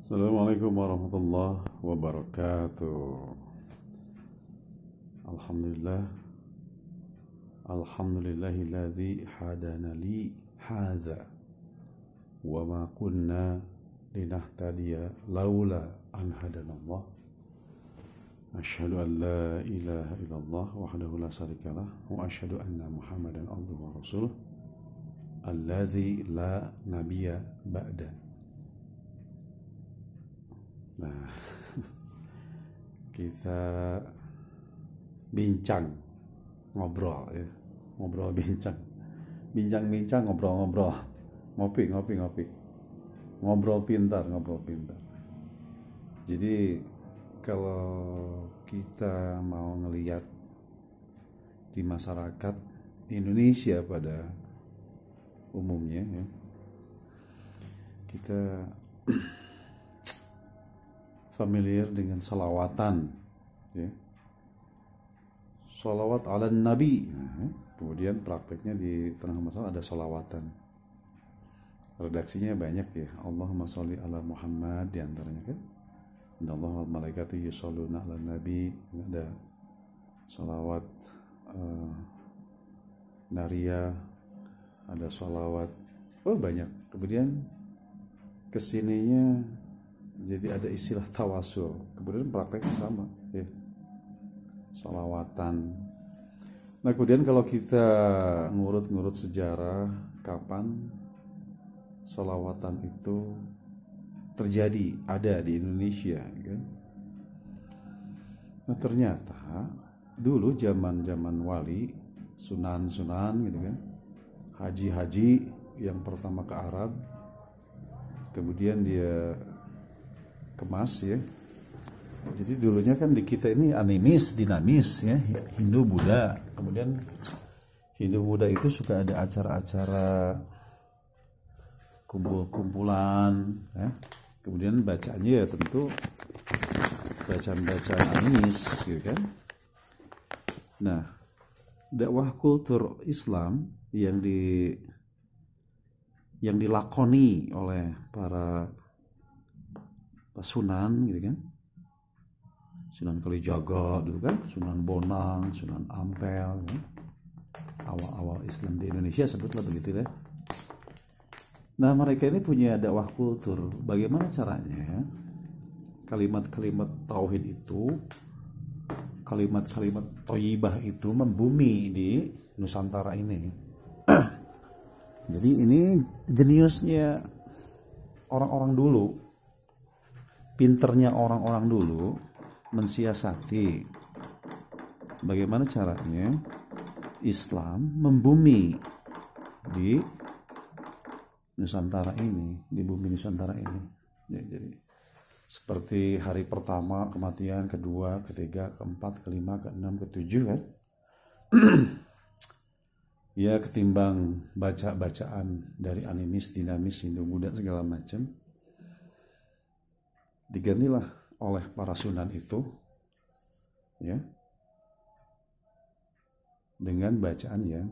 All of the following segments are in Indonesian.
Assalamualaikum warahmatullahi wabarakatuh. Alhamdulillah. Alhamdulillahilladzi hadana li hadza wa ma kunna linahtadiya laula an hadanallah. Asyhadu an la ilaha illallah wahdahu la syarikalah wa asyhadu anna Muhammadan abduhu wa rasuluh alladzi la nabiyya ba'da. Nah, kita bincang, ngobrol ya, bincang, ngobrol, ngopi, ngobrol pintar. Jadi kalau kita mau ngelihat di masyarakat Indonesia pada umumnya ya, kita familiar dengan salawatan ya. Salawat ala nabi. Kemudian prakteknya di tengah masalah ada salawatan. Redaksinya banyak ya. Allahumma sholli ala Muhammad diantaranya kan. Innallaha wa malaikatahu yusholluna ala nabi. Ada salawat naria, ada salawat banyak. Kemudian kesininya jadi ada istilah tawasul, kemudian prakteknya sama ya, salawatan. Nah kemudian kalau kita ngurut sejarah kapan salawatan itu terjadi, ada di Indonesia kan? Nah ternyata dulu zaman wali, sunan gitu kan, haji yang pertama ke Arab, kemudian dia kemas ya. Jadi dulunya kan di kita ini animis, dinamis ya, Hindu Buddha. Kemudian Hindu Buddha itu suka ada acara-acara kumpulan ya. Kemudian bacaannya ya tentu bacaan animis gitu kan. Nah, dakwah kultur Islam yang dilakoni oleh para Sunan gitu kan, Sunan Kalijaga dulu kan, Sunan Bonang, Sunan Ampel ya. Awal-awal Islam di Indonesia sebutlah begitu ya. Nah mereka ini punya dakwah kultur. Bagaimana caranya kalimat-kalimat tauhid itu, kalimat-kalimat thayyibah itu membumi di Nusantara ini. Jadi ini jeniusnya orang-orang dulu, pinternya orang-orang dulu mensiasati bagaimana caranya Islam membumi di Nusantara ini, di bumi Nusantara ini. Ya, jadi seperti hari pertama kematian, kedua, ketiga, keempat, kelima, keenam, ketujuh kan. Ya ketimbang bacaan dari animis, dinamis, Hindu Buddha segala macam, digantilah oleh para sunan itu ya dengan bacaan yang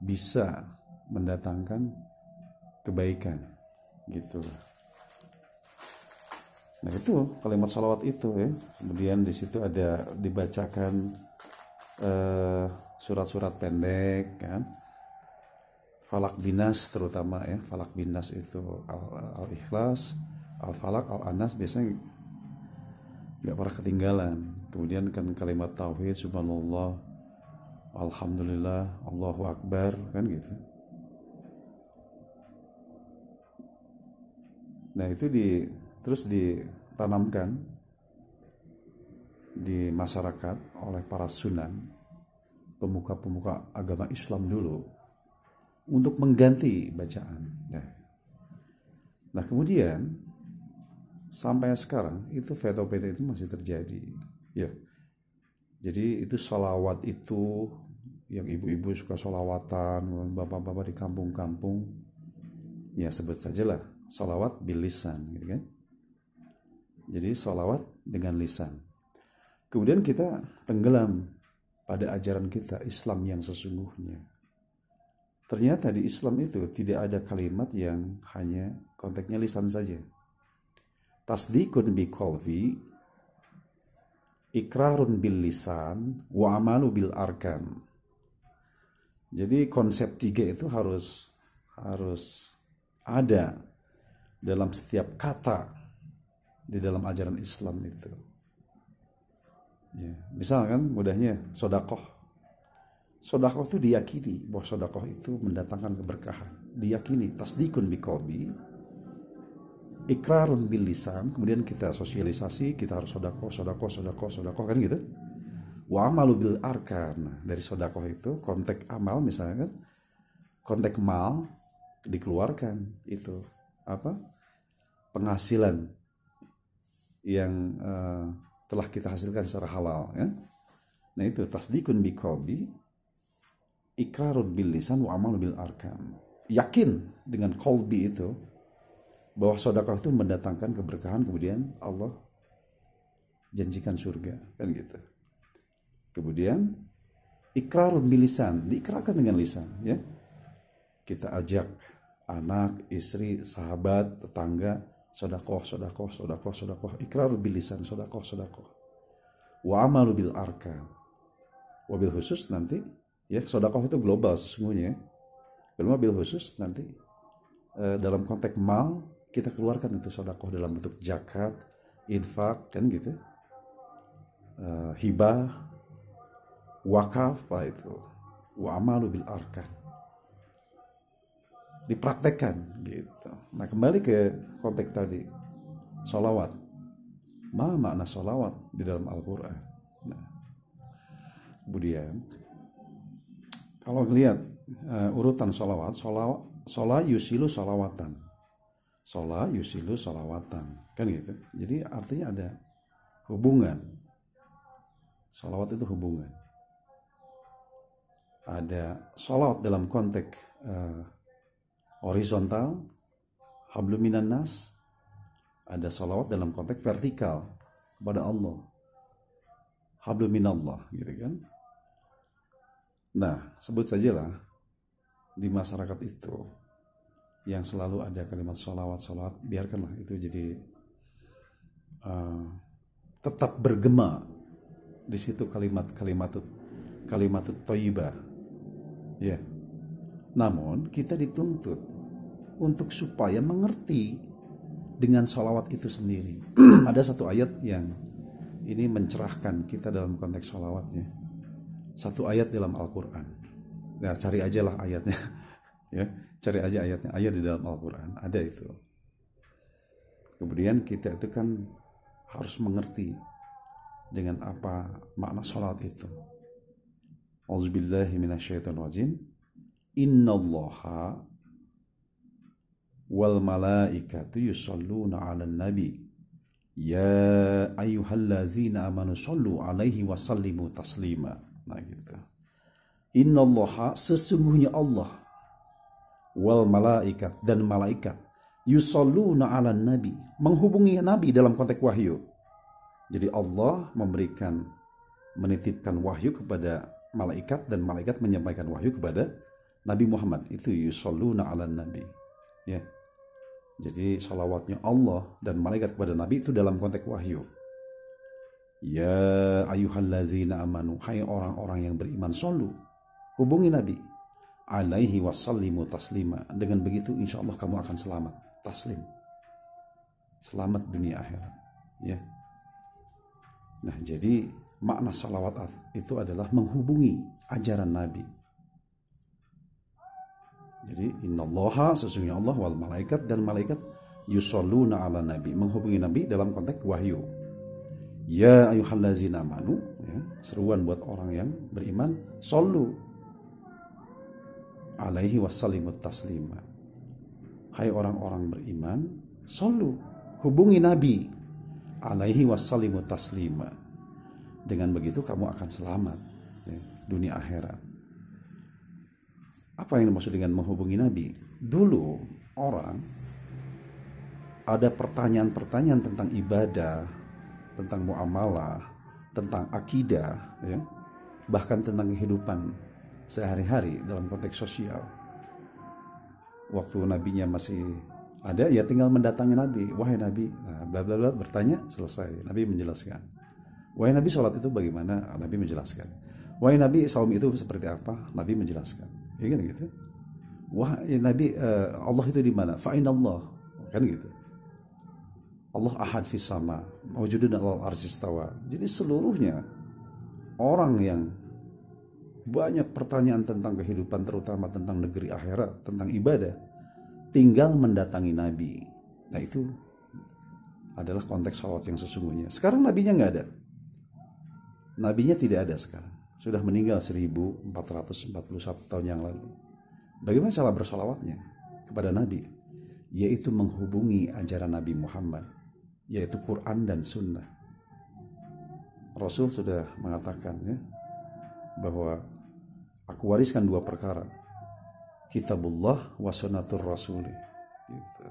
bisa mendatangkan kebaikan gitu. Nah itu kalimat salawat itu ya. Kemudian di situ ada dibacakan surat-surat pendek kan, Falak Binas terutama ya. Falak Binas itu Al-Ikhlas, Al-Falak, Al-Anas biasanya nggak pernah ketinggalan. Kemudian kan kalimat tauhid, subhanallah, alhamdulillah, Allahu Akbar kan gitu. Nah itu terus ditanamkan di masyarakat oleh para sunan, pemuka-pemuka agama Islam dulu, untuk mengganti bacaan. Nah kemudian sampai sekarang itu fenomena itu masih terjadi ya. Jadi itu sholawat itu yang ibu-ibu suka sholawatan, bapak-bapak di kampung-kampung ya sebut sajalah sholawat bil lisan gitu kan. Jadi sholawat dengan lisan. Kemudian kita tenggelam pada ajaran kita Islam yang sesungguhnya. Ternyata di Islam itu tidak ada kalimat yang hanya konteksnya lisan saja. Tasdikun bi qalbi, ikrarun bil lisan, wa amalu bil arkan. Jadi konsep 3 itu harus ada dalam setiap kata di dalam ajaran Islam itu. Ya, misalkan mudahnya sodakoh. Sodakoh itu diyakini bahwa sodakoh itu mendatangkan keberkahan. Diyakini tasdikun bi qalbi, ikrarun bil lisan, kemudian kita sosialisasi, kita harus sodakoh kan gitu. Wa amalu bil arkan. Nah, dari sodakoh itu konteks amal misalnya kan, konteks mal dikeluarkan itu apa? Penghasilan yang telah kita hasilkan secara halal ya. Nah, itu tasdikun bi qalbi, ikrarun bil lisan, wa amalu bil arkan. Yakin dengan qalbi itu bahwa sedekah itu mendatangkan keberkahan, kemudian Allah janjikan surga, kan gitu. Kemudian ikrarun bil lisan, diikrarkan dengan lisan ya. Kita ajak anak, istri, sahabat, tetangga, sedekah, ikrarun bil lisan, sedekah. Wa amalu bil arkan. Wabil khusus nanti ya, sedekah itu global sesungguhnya. Belum bil khusus nanti dalam konteks mal kita keluarkan itu sedekah dalam bentuk zakat, infak kan gitu. Hibah, wakaf, apa itu? Wa amalu bil arkan. Dipraktekkan gitu. Nah, kembali ke konteks tadi. Sholawat. Ma makna sholawat di dalam Al-Qur'an. Nah, kemudian kalau lihat urutan sholawat, sholat yusilu sholawatan. Sholat yusilu sholawatan. Kan gitu. Jadi artinya ada hubungan. Sholawat itu hubungan. Ada sholawat dalam konteks horizontal, hablum minan nas. Ada sholawat dalam konteks vertikal kepada Allah. Hablum minallah gitu kan. Nah, sebut sajalah di masyarakat itu yang selalu ada kalimat sholawat, biarkanlah itu jadi tetap bergema di situ kalimat thayyibah. Ya. Namun kita dituntut untuk supaya mengerti dengan sholawat itu sendiri. Ada satu ayat yang ini mencerahkan kita dalam konteks sholawatnya. Satu ayat dalam Al-Quran. Ya, cari aja lah ayatnya. Ya, cari aja ayatnya. Ayat di dalam Al-Quran. Ada itu. Kemudian kita itu kan harus mengerti dengan apa makna sholat itu. Auzubillahi minasyaitonirrajim. Innallaha wal malaikatu yusholluna 'alan nabi. Ya ayyuhalladzina amanu shollu 'alaihi wa sallimu taslima. Nah gitu. Innallaha, sesungguhnya Allah, wal malaikat, dan malaikat, yusholluna 'alan nabi, menghubungi nabi dalam konteks wahyu. Jadi Allah menitipkan wahyu kepada malaikat, dan malaikat menyampaikan wahyu kepada Nabi Muhammad. Itu yusholluna 'alan nabi. Ya. Jadi salawatnya Allah dan malaikat kepada nabi itu dalam konteks wahyu. Ya ayyuhalladzina amanu, hai orang-orang yang beriman, shollu, hubungi nabi, alaihi wasallimu taslima. Dengan begitu insya Allah kamu akan selamat, taslim, selamat dunia akhirat ya. Nah, jadi makna salawat itu adalah menghubungi ajaran nabi. Jadi innallaha, sesungguhnya Allah, wal malaikat, dan malaikat, yusholluna 'ala nabi, menghubungi nabi dalam konteks wahyu. Ya ayyuhallazina amanu, ya, seruan buat orang yang beriman, shollu alaihi wasallimut taslima. Hai orang-orang beriman, shollu, hubungi nabi, alaihi wasallimut taslima. Dengan begitu kamu akan selamat ya, dunia akhirat. Apa yang dimaksud dengan menghubungi nabi? Dulu orang ada pertanyaan-pertanyaan tentang ibadah, tentang muamalah, tentang akidah, ya, bahkan tentang kehidupan sehari-hari dalam konteks sosial. waktu nabinya masih ada, ya tinggal mendatangi Nabi. Wahai Nabi, nah, bla bla bla, bertanya, selesai. Nabi menjelaskan. Wahai Nabi, sholat itu bagaimana? Nabi menjelaskan. Wahai Nabi, saum itu seperti apa? Nabi menjelaskan. Ya kan gitu. Wahai Nabi, Allah itu di mana? Fa'inallah. Kan gitu. Allah ahad fis sama, mawjudun alal arsy istawa. Jadi seluruhnya orang yang banyak pertanyaan tentang kehidupan, terutama tentang negeri akhirat, tentang ibadah, tinggal mendatangi Nabi. Nah itu adalah konteks salat yang sesungguhnya. Sekarang nabinya nggak ada. Nabinya tidak ada sekarang. Sudah meninggal 1441 tahun yang lalu. Bagaimana cara bersolawatnya kepada Nabi? Yaitu menghubungi ajaran Nabi Muhammad, yaitu Quran dan Sunnah. Rasul sudah mengatakan ya, bahwa aku wariskan dua perkara, kitabullah wa sunnatur rasul. Gitu.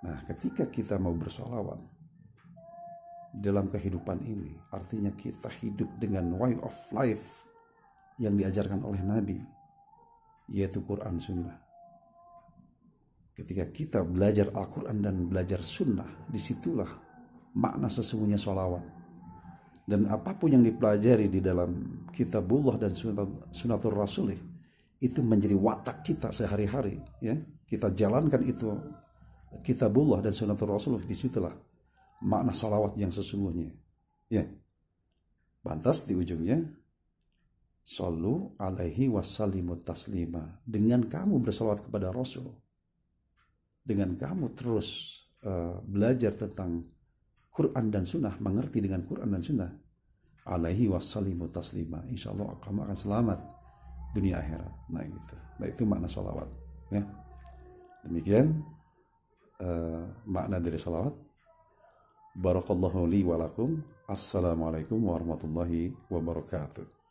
Nah, ketika kita mau bersolawat dalam kehidupan ini, artinya kita hidup dengan way of life yang diajarkan oleh Nabi, yaitu Quran Sunnah. Ketika kita belajar Al-Quran dan belajar Sunnah, disitulah makna sesungguhnya sholawat. Dan apapun yang dipelajari di dalam kitabullah dan sunnatur rasulih, itu menjadi watak kita sehari-hari. Ya, kita jalankan itu kitabullah dan sunnatur rasulih, disitulah makna sholawat yang sesungguhnya. Ya, pantas di ujungnya, Shallu alaihi wassallimu taslima. Dengan kamu bersolawat kepada Rasul, dengan kamu terus belajar tentang Quran dan Sunnah, mengerti dengan Quran dan Sunnah, alaihi wassallimu taslima, insya Allah kamu akan selamat dunia akhirat. Nah gitu. Nah itu makna sholawat. Ya. Demikian makna dari sholawat. Barakallahu li walakum. Assalamualaikum warahmatullahi wabarakatuh.